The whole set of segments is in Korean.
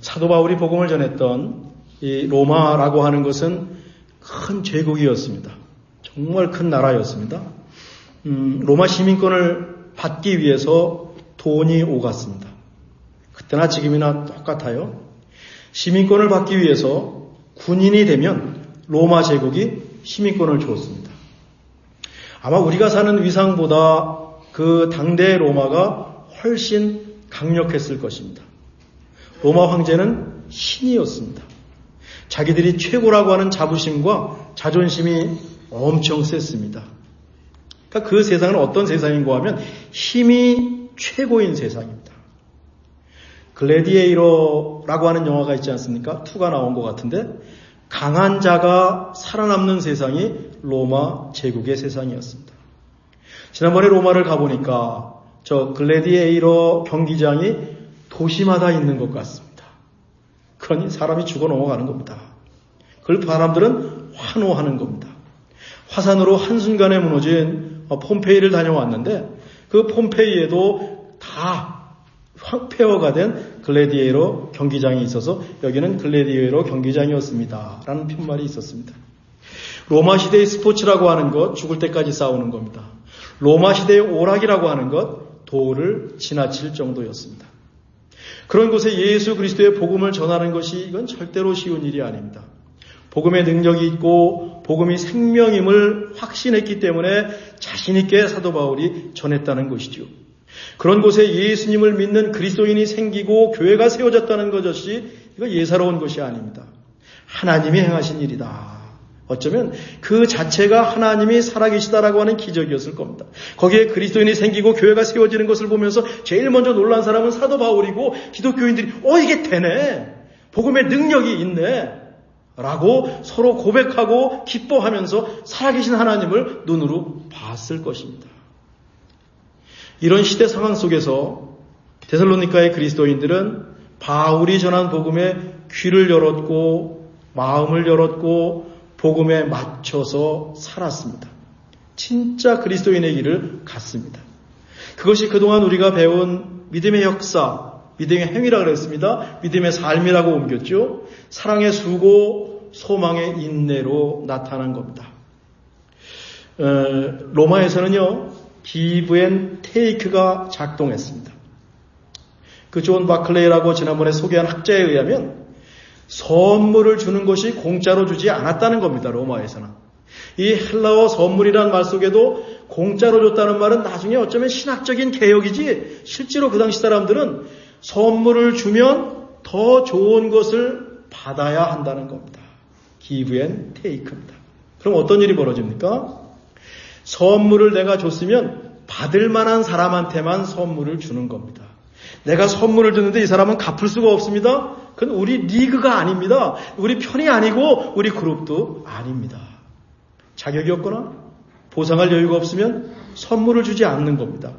사도 바울이 복음을 전했던 이 로마라고 하는 것은 큰 제국이었습니다. 정말 큰 나라였습니다. 로마 시민권을 받기 위해서 돈이 오갔습니다. 그때나 지금이나 똑같아요. 시민권을 받기 위해서 군인이 되면 로마 제국이 시민권을 주었습니다. 아마 우리가 사는 위상보다 그 당대의 로마가 훨씬 강력했을 것입니다. 로마 황제는 신이었습니다. 자기들이 최고라고 하는 자부심과 자존심이 엄청 셌습니다. 그러니까 그 세상은 어떤 세상인가 하면 힘이 최고인 세상입니다. 글래디에이터라고 하는 영화가 있지 않습니까? 2가 나온 것 같은데 강한 자가 살아남는 세상이 로마 제국의 세상이었습니다. 지난번에 로마를 가보니까 저 글래디에이터 경기장이 도시마다 있는 것 같습니다. 그러니 사람이 죽어 넘어가는 겁니다. 그걸 사람들은 환호하는 겁니다. 화산으로 한순간에 무너진 폼페이를 다녀왔는데 그 폼페이에도 다 폐허가 된 글래디에이터 경기장이 있어서 여기는 글래디에이터 경기장이었습니다. 라는 푯말이 있었습니다. 로마 시대의 스포츠라고 하는 것, 죽을 때까지 싸우는 겁니다. 로마 시대의 오락이라고 하는 것, 도를 지나칠 정도였습니다. 그런 곳에 예수 그리스도의 복음을 전하는 것이 이건 절대로 쉬운 일이 아닙니다. 복음의 능력이 있고 복음이 생명임을 확신했기 때문에 자신 있게 사도 바울이 전했다는 것이죠. 그런 곳에 예수님을 믿는 그리스도인이 생기고 교회가 세워졌다는 것이 이거 예사로운 것이 아닙니다. 하나님이 행하신 일이다. 어쩌면 그 자체가 하나님이 살아계시다라고 하는 기적이었을 겁니다. 거기에 그리스도인이 생기고 교회가 세워지는 것을 보면서 제일 먼저 놀란 사람은 사도 바울이고 기독교인들이 이게 되네. 복음의 능력이 있네. 라고 서로 고백하고 기뻐하면서 살아계신 하나님을 눈으로 봤을 것입니다. 이런 시대 상황 속에서 데살로니가의 그리스도인들은 바울이 전한 복음에 귀를 열었고 마음을 열었고 복음에 맞춰서 살았습니다. 진짜 그리스도인의 길을 갔습니다. 그것이 그동안 우리가 배운 믿음의 역사, 믿음의 행위라고 그랬습니다. 믿음의 삶이라고 옮겼죠. 사랑의 수고, 소망의 인내로 나타난 겁니다. 로마에서는요, give and take가 작동했습니다. 그 존 바클레이라고 지난번에 소개한 학자에 의하면 선물을 주는 것이 공짜로 주지 않았다는 겁니다. 로마에서는. 이 헬라어 선물이라는 말 속에도 공짜로 줬다는 말은 나중에 어쩌면 신학적인 개혁이지 실제로 그 당시 사람들은 선물을 주면 더 좋은 것을 받아야 한다는 겁니다. give and take입니다. 그럼 어떤 일이 벌어집니까? 선물을 내가 줬으면 받을 만한 사람한테만 선물을 주는 겁니다. 내가 선물을 줬는데 이 사람은 갚을 수가 없습니다. 그건 우리 리그가 아닙니다. 우리 편이 아니고 우리 그룹도 아닙니다. 자격이 없거나 보상할 여유가 없으면 선물을 주지 않는 겁니다.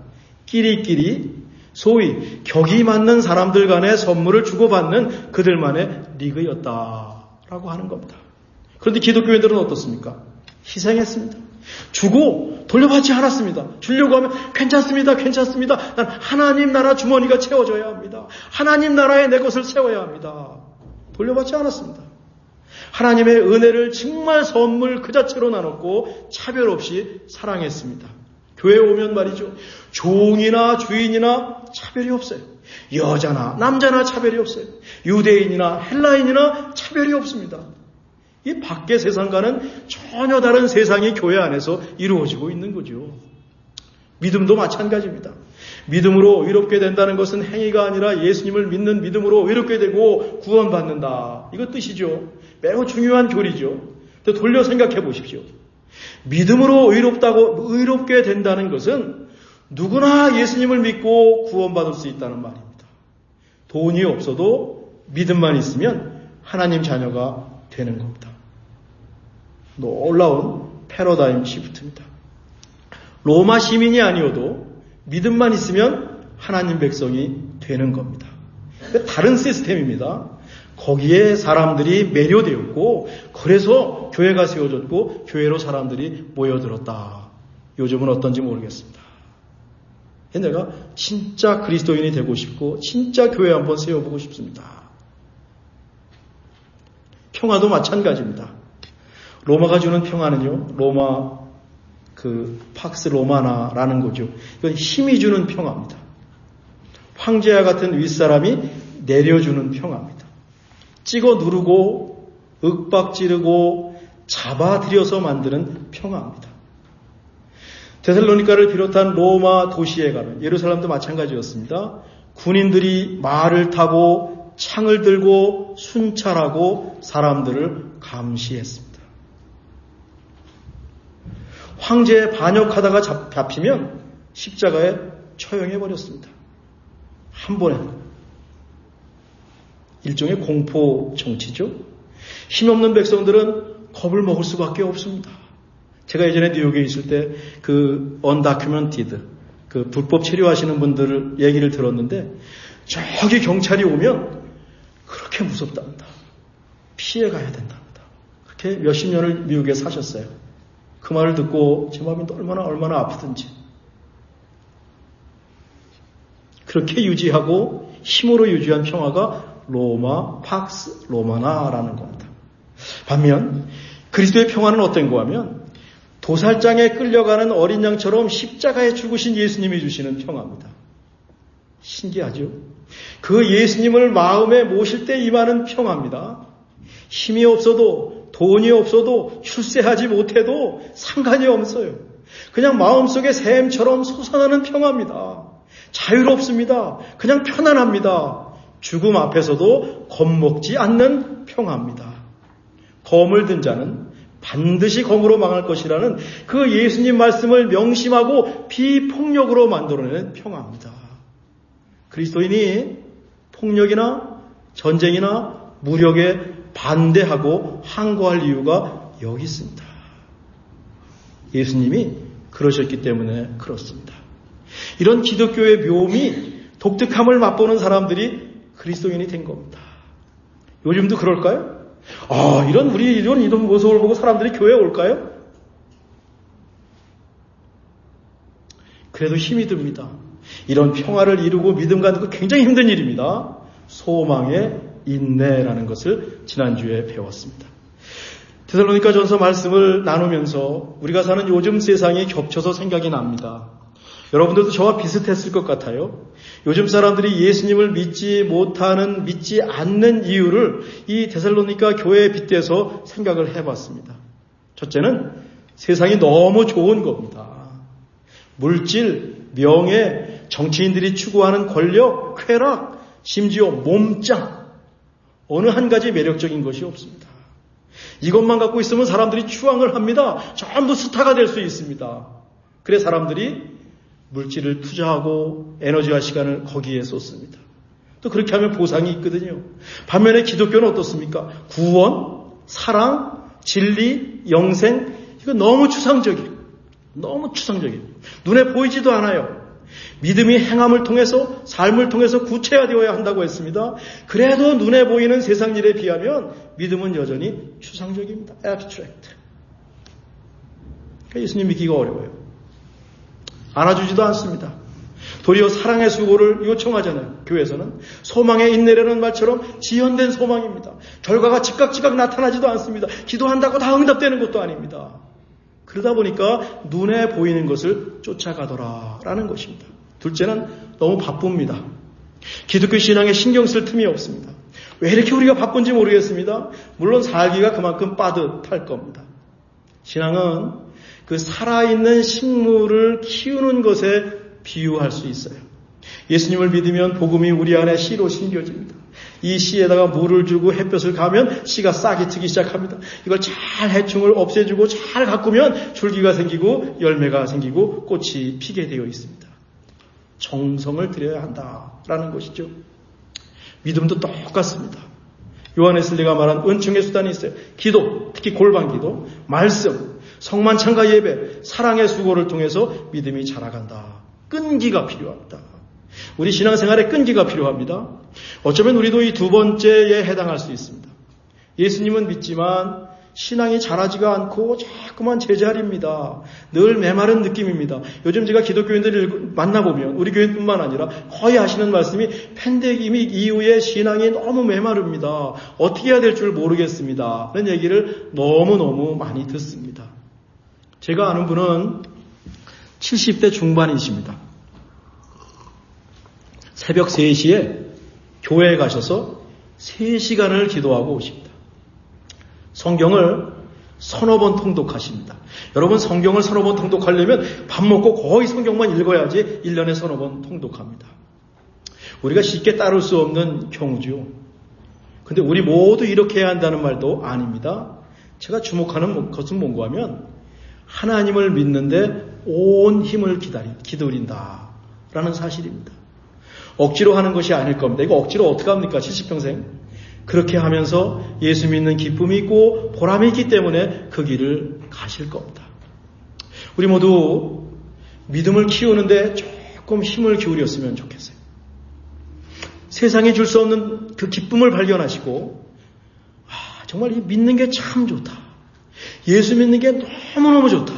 끼리끼리 소위 격이 맞는 사람들 간에 선물을 주고받는 그들만의 리그였다라고 하는 겁니다. 그런데 기독교인들은 어떻습니까? 희생했습니다. 주고 돌려받지 않았습니다. 주려고 하면 괜찮습니다. 난 하나님 나라 주머니가 채워져야 합니다. 하나님 나라에 내 것을 채워야 합니다. 돌려받지 않았습니다. 하나님의 은혜를 정말 선물 그 자체로 나눴고 차별 없이 사랑했습니다. 교회에 오면 말이죠. 종이나 주인이나 차별이 없어요. 여자나 남자나 차별이 없어요. 유대인이나 헬라인이나 차별이 없습니다. 이 밖의 세상과는 전혀 다른 세상이 교회 안에서 이루어지고 있는 거죠. 믿음도 마찬가지입니다. 믿음으로 의롭게 된다는 것은 행위가 아니라 예수님을 믿는 믿음으로 의롭게 되고 구원받는다. 이거 뜻이죠. 매우 중요한 교리죠. 돌려 생각해 보십시오. 믿음으로 의롭게 된다는 것은 누구나 예수님을 믿고 구원받을 수 있다는 말입니다. 돈이 없어도 믿음만 있으면 하나님 자녀가 되는 겁니다. 놀라운 패러다임 시프트입니다. 로마 시민이 아니어도 믿음만 있으면 하나님 백성이 되는 겁니다. 다른 시스템입니다. 거기에 사람들이 매료되었고 그래서 교회가 세워졌고 교회로 사람들이 모여들었다. 요즘은 어떤지 모르겠습니다. 내가 진짜 그리스도인이 되고 싶고 진짜 교회 한번 세워보고 싶습니다. 평화도 마찬가지입니다. 로마가 주는 평화는요, 로마 팍스 로마나라는 거죠. 이건 힘이 주는 평화입니다. 황제와 같은 윗사람이 내려주는 평화입니다. 찍어 누르고 윽박 지르고 잡아들여서 만드는 평화입니다. 데살로니가를 비롯한 로마 도시에 가면, 예루살렘도 마찬가지였습니다. 군인들이 말을 타고 창을 들고 순찰하고 사람들을 감시했습니다. 황제에 반역하다가 잡히면 십자가에 처형해버렸습니다. 한 번에. 일종의 공포 정치죠. 힘없는 백성들은 겁을 먹을 수밖에 없습니다. 제가 예전에 뉴욕에 있을 때 언다큐멘티드, 불법 체류하시는 분들 얘기를 들었는데, 저기 경찰이 오면 그렇게 무섭답니다. 피해 가야 된답니다. 그렇게 몇십 년을 미국에 사셨어요. 그 말을 듣고 제 마음이 얼마나 아프든지. 그렇게 유지하고 힘으로 유지한 평화가 로마 팍스 로마나라는 겁니다. 반면 그리스도의 평화는 어떤 거하면 도살장에 끌려가는 어린 양처럼 십자가에 죽으신 예수님이 주시는 평화입니다. 신기하죠? 그 예수님을 마음에 모실 때 임하는 평화입니다. 힘이 없어도 돈이 없어도 출세하지 못해도 상관이 없어요. 그냥 마음속에 샘처럼 솟아나는 평화입니다. 자유롭습니다. 그냥 편안합니다. 죽음 앞에서도 겁먹지 않는 평화입니다. 검을 든 자는 반드시 검으로 망할 것이라는 그 예수님 말씀을 명심하고 비폭력으로 만들어내는 평화입니다. 그리스도인이 폭력이나 전쟁이나 무력에 반대하고 항거할 이유가 여기 있습니다. 예수님이 그러셨기 때문에 그렇습니다. 이런 기독교의 묘미, 독특함을 맛보는 사람들이 그리스도인이 된 겁니다. 요즘도 그럴까요? 이런 모습을 보고 사람들이 교회에 올까요? 그래도 힘이 듭니다. 이런 평화를 이루고 믿음 갖는 거 굉장히 힘든 일입니다. 소망의 인내라는 것을 지난주에 배웠습니다. 데살로니가 전서 말씀을 나누면서 우리가 사는 요즘 세상이 겹쳐서 생각이 납니다. 여러분들도 저와 비슷했을 것 같아요. 요즘 사람들이 예수님을 믿지 않는 이유를 이 데살로니가 교회에 빗대서 생각을 해봤습니다. 첫째는 세상이 너무 좋은 겁니다. 물질, 명예, 정치인들이 추구하는 권력, 쾌락, 심지어 몸짱, 어느 한 가지 매력적인 것이 없습니다. 이것만 갖고 있으면 사람들이 추앙을 합니다. 전부 스타가 될 수 있습니다. 그래 사람들이 물질을 투자하고 에너지와 시간을 거기에 쏟습니다. 또 그렇게 하면 보상이 있거든요. 반면에 기독교는 어떻습니까? 구원, 사랑, 진리, 영생, 이거 너무 추상적이에요. 너무 추상적이에요. 눈에 보이지도 않아요. 믿음이 행함을 통해서, 삶을 통해서 구체화되어야 한다고 했습니다. 그래도 눈에 보이는 세상 일에 비하면 믿음은 여전히 추상적입니다. abstract. 그러니까 예수님 믿기가 어려워요. 안아주지도 않습니다. 도리어 사랑의 수고를 요청하잖아요. 교회에서는 소망의 인내라는 말처럼 지연된 소망입니다. 결과가 즉각 나타나지도 않습니다. 기도한다고 다 응답되는 것도 아닙니다. 그러다 보니까 눈에 보이는 것을 쫓아가더라라는 것입니다. 둘째는 너무 바쁩니다. 기독교 신앙에 신경 쓸 틈이 없습니다. 왜 이렇게 우리가 바쁜지 모르겠습니다. 물론 살기가 그만큼 빠듯할 겁니다. 신앙은 그 살아있는 식물을 키우는 것에 비유할 수 있어요. 예수님을 믿으면 복음이 우리 안에 씨로 심겨집니다. 이 씨에다가 물을 주고 햇볕을 가면 씨가 싹이 트기 시작합니다. 이걸 잘 해충을 없애주고 잘 가꾸면 줄기가 생기고 열매가 생기고 꽃이 피게 되어 있습니다. 정성을 들여야 한다라는 것이죠. 믿음도 똑같습니다. 요한에슬리가 말한 은총의 수단이 있어요. 기도, 특히 골방 기도, 말씀, 성만찬과 예배, 사랑의 수고를 통해서 믿음이 자라간다. 끈기가 필요합니다. 우리 신앙생활에 끈기가 필요합니다. 어쩌면 우리도 이 두 번째에 해당할 수 있습니다. 예수님은 믿지만 신앙이 자라지가 않고 자꾸만 제자리입니다. 늘 메마른 느낌입니다. 요즘 제가 기독교인들을 만나보면 우리 교인뿐만 아니라 거의 하시는 말씀이 팬데믹 이후에 신앙이 너무 메마릅니다. 어떻게 해야 될 줄 모르겠습니다. 그런 얘기를 너무너무 많이 듣습니다. 제가 아는 분은 70대 중반이십니다. 새벽 3시에 교회에 가셔서 3시간을 기도하고 오십니다. 성경을 서너 번 통독하십니다. 여러분, 성경을 서너 번 통독하려면 밥 먹고 거의 성경만 읽어야지 1년에 서너 번 통독합니다. 우리가 쉽게 따를 수 없는 경우죠. 근데 우리 모두 이렇게 해야 한다는 말도 아닙니다. 제가 주목하는 것은 뭔가 하면 하나님을 믿는데 온 힘을 기울인다라는 사실입니다. 억지로 하는 것이 아닐 겁니다. 이거 억지로 어떻게 합니까? 70평생. 그렇게 하면서 예수 믿는 기쁨이 있고 보람이 있기 때문에 그 길을 가실 겁니다. 우리 모두 믿음을 키우는데 조금 힘을 기울였으면 좋겠어요. 세상이 줄 수 없는 그 기쁨을 발견하시고 정말 이 믿는 게 참 좋다. 예수 믿는 게 너무너무 좋다.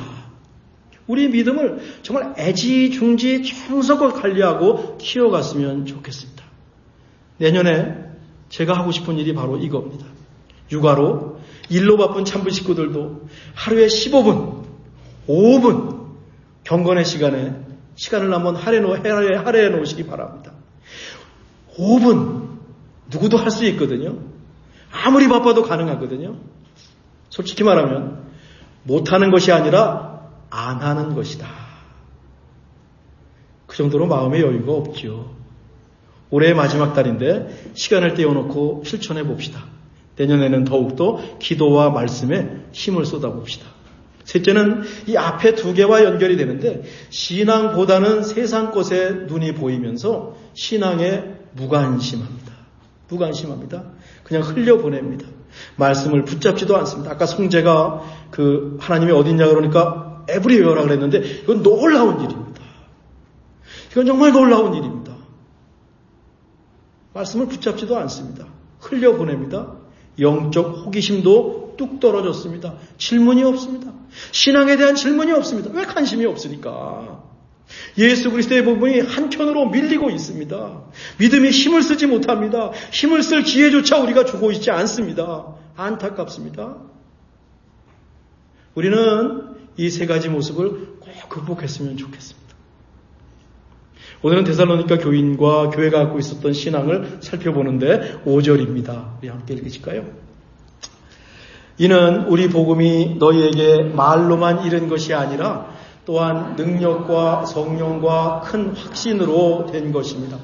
우리 믿음을 정말 애지중지 정성껏 관리하고 키워갔으면 좋겠습니다. 내년에 제가 하고 싶은 일이 바로 이겁니다. 육아로 일로 바쁜 찬부 식구들도 하루에 15분, 5분 경건의 시간을 한번 할애해 놓으시기 바랍니다. 5분 누구도 할 수 있거든요. 아무리 바빠도 가능하거든요. 솔직히 말하면 못하는 것이 아니라 안 하는 것이다. 그 정도로 마음의 여유가 없죠. 올해의 마지막 달인데 시간을 떼어놓고 실천해 봅시다. 내년에는 더욱더 기도와 말씀에 힘을 쏟아봅시다. 셋째는 이 앞에 두 개와 연결이 되는데 신앙보다는 세상 것에 눈이 보이면서 신앙에 무관심합니다. 그냥 흘려보냅니다. 말씀을 붙잡지도 않습니다. 아까 송재가 하나님이 어딨냐 그러니까 에브리웨어라고 그랬는데 이건 놀라운 일입니다. 이건 정말 놀라운 일입니다. 말씀을 붙잡지도 않습니다. 흘려보냅니다. 영적 호기심도 뚝 떨어졌습니다. 질문이 없습니다. 신앙에 대한 질문이 없습니다. 왜 관심이 없으니까? 예수 그리스도의 복음이 한켠으로 밀리고 있습니다. 믿음이 힘을 쓰지 못합니다. 힘을 쓸 기회조차 우리가 주고 있지 않습니다. 안타깝습니다. 우리는 이 세 가지 모습을 꼭 극복했으면 좋겠습니다. 오늘은 데살로니가 교인과 교회가 갖고 있었던 신앙을 살펴보는데 5절입니다. 우리 함께 읽으실까요? 이는 우리 복음이 너희에게 말로만 이른 것이 아니라 또한 능력과 성령과 큰 확신으로 된 것입니다.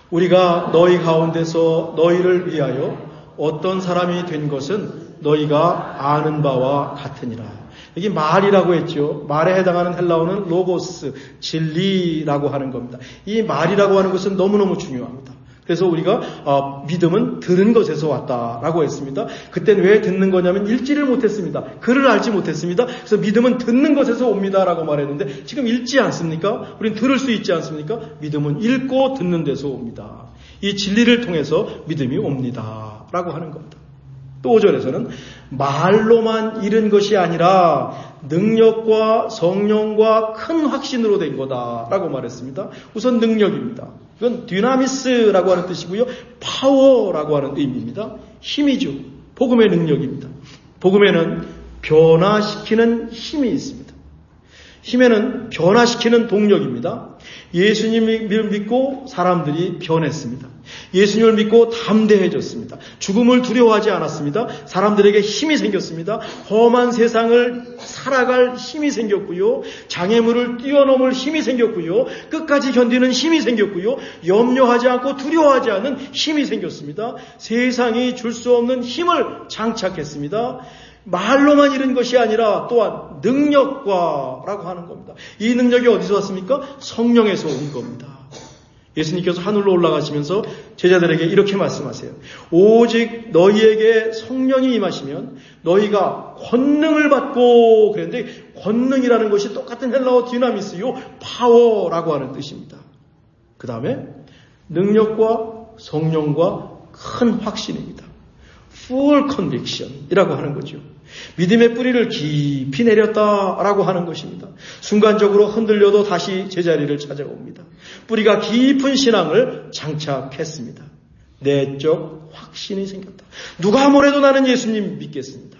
우리가 너희 가운데서 너희를 위하여 어떤 사람이 된 것은 너희가 아는 바와 같으니라. 여기 말이라고 했죠. 말에 해당하는 헬라어는 로고스, 진리라고 하는 겁니다. 이 말이라고 하는 것은 너무너무 중요합니다. 그래서 우리가 믿음은 들은 것에서 왔다라고 했습니다. 그때는 왜 듣는 거냐면 읽지를 못했습니다. 글을 알지 못했습니다. 그래서 믿음은 듣는 것에서 옵니다라고 말했는데 지금 읽지 않습니까? 우린 들을 수 있지 않습니까? 믿음은 읽고 듣는 데서 옵니다. 이 진리를 통해서 믿음이 옵니다라고 하는 겁니다. 또 5절에서는 말로만 이른 것이 아니라 능력과 성령과 큰 확신으로 된 거다라고 말했습니다. 우선 능력입니다. 이건 dynamis라고 하는 뜻이고요. 파워라고 하는 의미입니다. 힘이죠. 복음의 능력입니다. 복음에는 변화시키는 힘이 있습니다. 힘에는 변화시키는 동력입니다. 예수님을 믿고 사람들이 변했습니다. 예수님을 믿고 담대해졌습니다. 죽음을 두려워하지 않았습니다. 사람들에게 힘이 생겼습니다. 험한 세상을 살아갈 힘이 생겼고요. 장애물을 뛰어넘을 힘이 생겼고요. 끝까지 견디는 힘이 생겼고요. 염려하지 않고 두려워하지 않는 힘이 생겼습니다. 세상이 줄 수 없는 힘을 장착했습니다. 말로만 이른 것이 아니라 또한 능력과라고 하는 겁니다. 이 능력이 어디서 왔습니까? 성령에서 온 겁니다. 예수님께서 하늘로 올라가시면서 제자들에게 이렇게 말씀하세요. 오직 너희에게 성령이 임하시면 너희가 권능을 받고 그랬는데 권능이라는 것이 똑같은 헬라어 디나미스요 파워라고 하는 뜻입니다. 그 다음에 능력과 성령과 큰 확신입니다. full conviction이라고 하는 거죠. 믿음의 뿌리를 깊이 내렸다라고 하는 것입니다. 순간적으로 흔들려도 다시 제자리를 찾아옵니다. 뿌리가 깊은 신앙을 장착했습니다. 내적 확신이 생겼다. 누가 뭐래도 나는 예수님 믿겠습니다.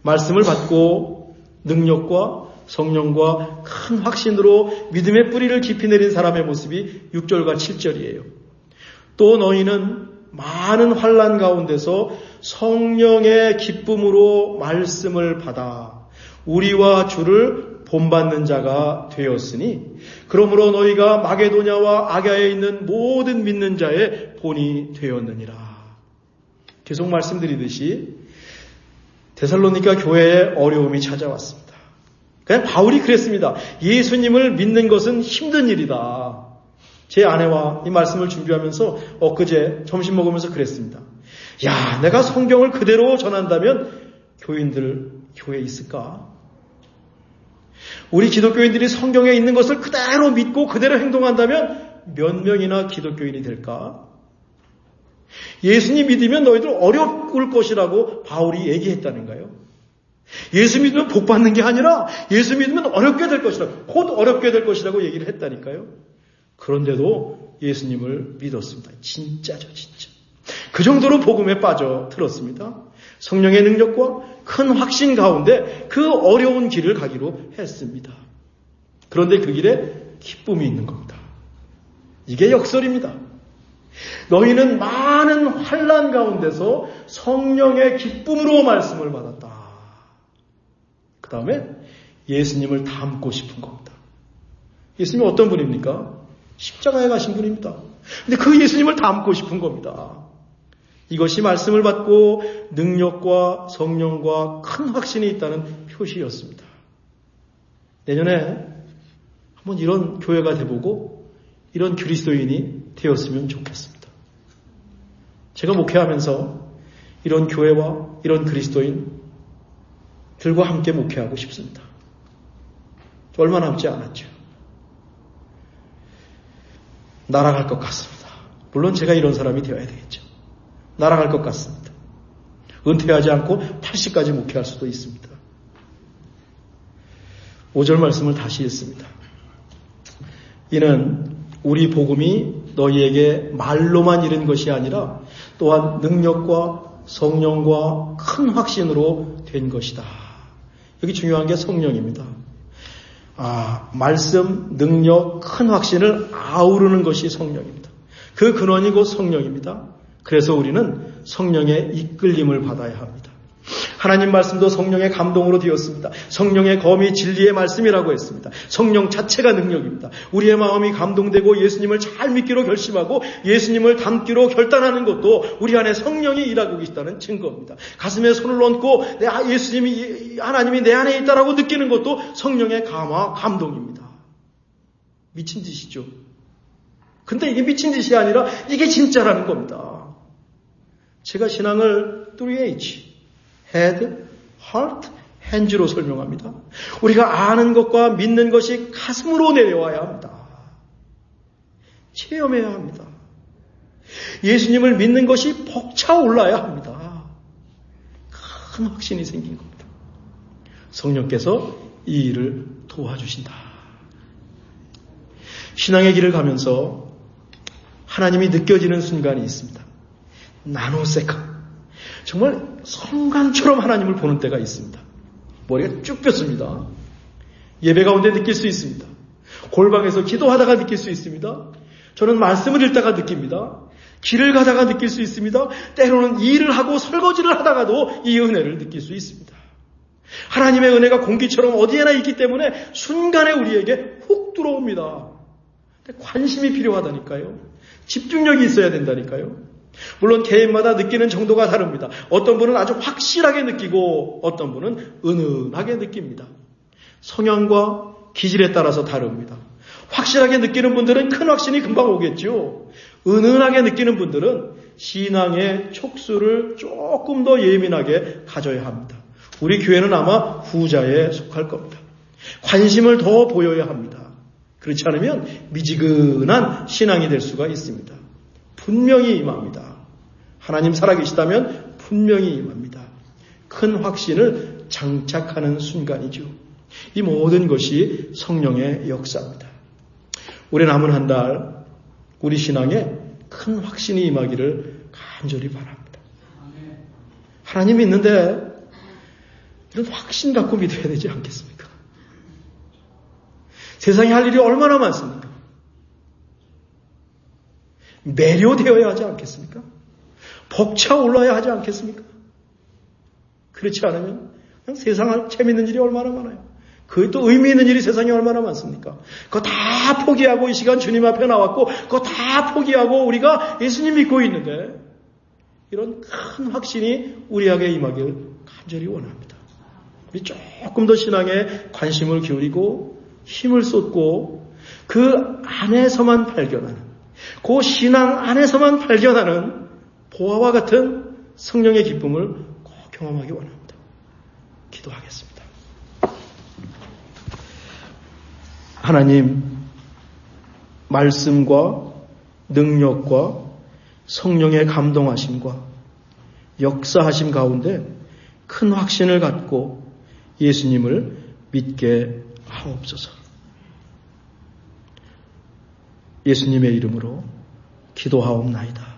말씀을 받고 능력과 성령과 큰 확신으로 믿음의 뿌리를 깊이 내린 사람의 모습이 6절과 7절이에요. 또 너희는 많은 환난 가운데서 성령의 기쁨으로 말씀을 받아 우리와 주를 본받는 자가 되었으니 그러므로 너희가 마게도냐와 아가야에 있는 모든 믿는 자의 본이 되었느니라. 계속 말씀드리듯이 데살로니가 교회에 어려움이 찾아왔습니다. 그냥 바울이 그랬습니다. 예수님을 믿는 것은 힘든 일이다. 제 아내와 이 말씀을 준비하면서 엊그제 점심 먹으면서 그랬습니다. 야, 내가 성경을 그대로 전한다면 교인들 교회에 있을까? 우리 기독교인들이 성경에 있는 것을 그대로 믿고 그대로 행동한다면 몇 명이나 기독교인이 될까? 예수님 믿으면 너희들 어려울 것이라고 바울이 얘기했다는가요? 예수 믿으면 복 받는 게 아니라 예수 믿으면 어렵게 될 것이라고, 곧 어렵게 될 것이라고 얘기를 했다니까요. 그런데도 예수님을 믿었습니다. 진짜죠, 진짜. 그 정도로 복음에 빠져들었습니다. 성령의 능력과 큰 확신 가운데 그 어려운 길을 가기로 했습니다. 그런데 그 길에 기쁨이 있는 겁니다. 이게 역설입니다. 너희는 많은 환난 가운데서 성령의 기쁨으로 말씀을 받았다. 그 다음에 예수님을 닮고 싶은 겁니다. 예수님이 어떤 분입니까? 십자가에 가신 분입니다. 근데 그 예수님을 닮고 싶은 겁니다. 이것이 말씀을 받고 능력과 성령과 큰 확신이 있다는 표시였습니다. 내년에 한번 이런 교회가 돼보고 이런 그리스도인이 되었으면 좋겠습니다. 제가 목회하면서 이런 교회와 이런 그리스도인들과 함께 목회하고 싶습니다. 얼마 남지 않았죠. 날아갈 것 같습니다. 물론 제가 이런 사람이 되어야 되겠죠. 날아갈 것 같습니다. 은퇴하지 않고 80까지 목회할 수도 있습니다. 5절 말씀을 다시 읽습니다. 이는 우리 복음이 너희에게 말로만 이른 것이 아니라 또한 능력과 성령과 큰 확신으로 된 것이다. 여기 중요한 게 성령입니다. 말씀, 능력, 큰 확신을 아우르는 것이 성령입니다. 그 근원이 곧 성령입니다. 그래서 우리는 성령의 이끌림을 받아야 합니다. 하나님 말씀도 성령의 감동으로 되었습니다. 성령의 검이 진리의 말씀이라고 했습니다. 성령 자체가 능력입니다. 우리의 마음이 감동되고 예수님을 잘 믿기로 결심하고 예수님을 닮기로 결단하는 것도 우리 안에 성령이 일하고 계시다는 증거입니다. 가슴에 손을 얹고 하나님이 내 안에 있다라고 느끼는 것도 성령의 감화, 감동입니다. 미친 짓이죠. 근데 이게 미친 짓이 아니라 이게 진짜라는 겁니다. 제가 신앙을 3H, Head, Heart, Hands로 설명합니다. 우리가 아는 것과 믿는 것이 가슴으로 내려와야 합니다. 체험해야 합니다. 예수님을 믿는 것이 벅차올라야 합니다. 큰 확신이 생긴 겁니다. 성령께서 이 일을 도와주신다. 신앙의 길을 가면서 하나님이 느껴지는 순간이 있습니다. 나노세컨드. 정말 성간처럼 하나님을 보는 때가 있습니다. 머리가 쭉 뼈습니다. 예배 가운데 느낄 수 있습니다. 골방에서 기도하다가 느낄 수 있습니다. 저는 말씀을 읽다가 느낍니다. 길을 가다가 느낄 수 있습니다. 때로는 일을 하고 설거지를 하다가도 이 은혜를 느낄 수 있습니다. 하나님의 은혜가 공기처럼 어디에나 있기 때문에 순간에 우리에게 훅 들어옵니다. 관심이 필요하다니까요. 집중력이 있어야 된다니까요. 물론 개인마다 느끼는 정도가 다릅니다. 어떤 분은 아주 확실하게 느끼고 어떤 분은 은은하게 느낍니다. 성향과 기질에 따라서 다릅니다. 확실하게 느끼는 분들은 큰 확신이 금방 오겠죠. 은은하게 느끼는 분들은 신앙의 촉수를 조금 더 예민하게 가져야 합니다. 우리 교회는 아마 후자에 속할 겁니다. 관심을 더 보여야 합니다. 그렇지 않으면 미지근한 신앙이 될 수가 있습니다. 분명히 임합니다. 하나님 살아계시다면 분명히 임합니다. 큰 확신을 장착하는 순간이죠. 이 모든 것이 성령의 역사입니다. 올해 남은 한 달 우리 신앙에 큰 확신이 임하기를 간절히 바랍니다. 하나님이 있는데 이런 확신 갖고 믿어야 되지 않겠습니까? 세상에 할 일이 얼마나 많습니까? 매료되어야 하지 않겠습니까? 벅차올라야 하지 않겠습니까? 그렇지 않으면 그냥 세상에 재밌는 일이 얼마나 많아요. 그게 또 의미 있는 일이 세상에 얼마나 많습니까? 그거 다 포기하고 이 시간 주님 앞에 나왔고 그거 다 포기하고 우리가 예수님 믿고 있는데 이런 큰 확신이 우리에게 임하길 간절히 원합니다. 우리 조금 더 신앙에 관심을 기울이고 힘을 쏟고 그 안에서만 발견하는 그 신앙 안에서만 발견하는 보화와 같은 성령의 기쁨을 꼭 경험하기 원합니다. 기도하겠습니다. 하나님, 말씀과 능력과 성령의 감동하심과 역사하심 가운데 큰 확신을 갖고 예수님을 믿게 하옵소서. 예수님의 이름으로 기도하옵나이다.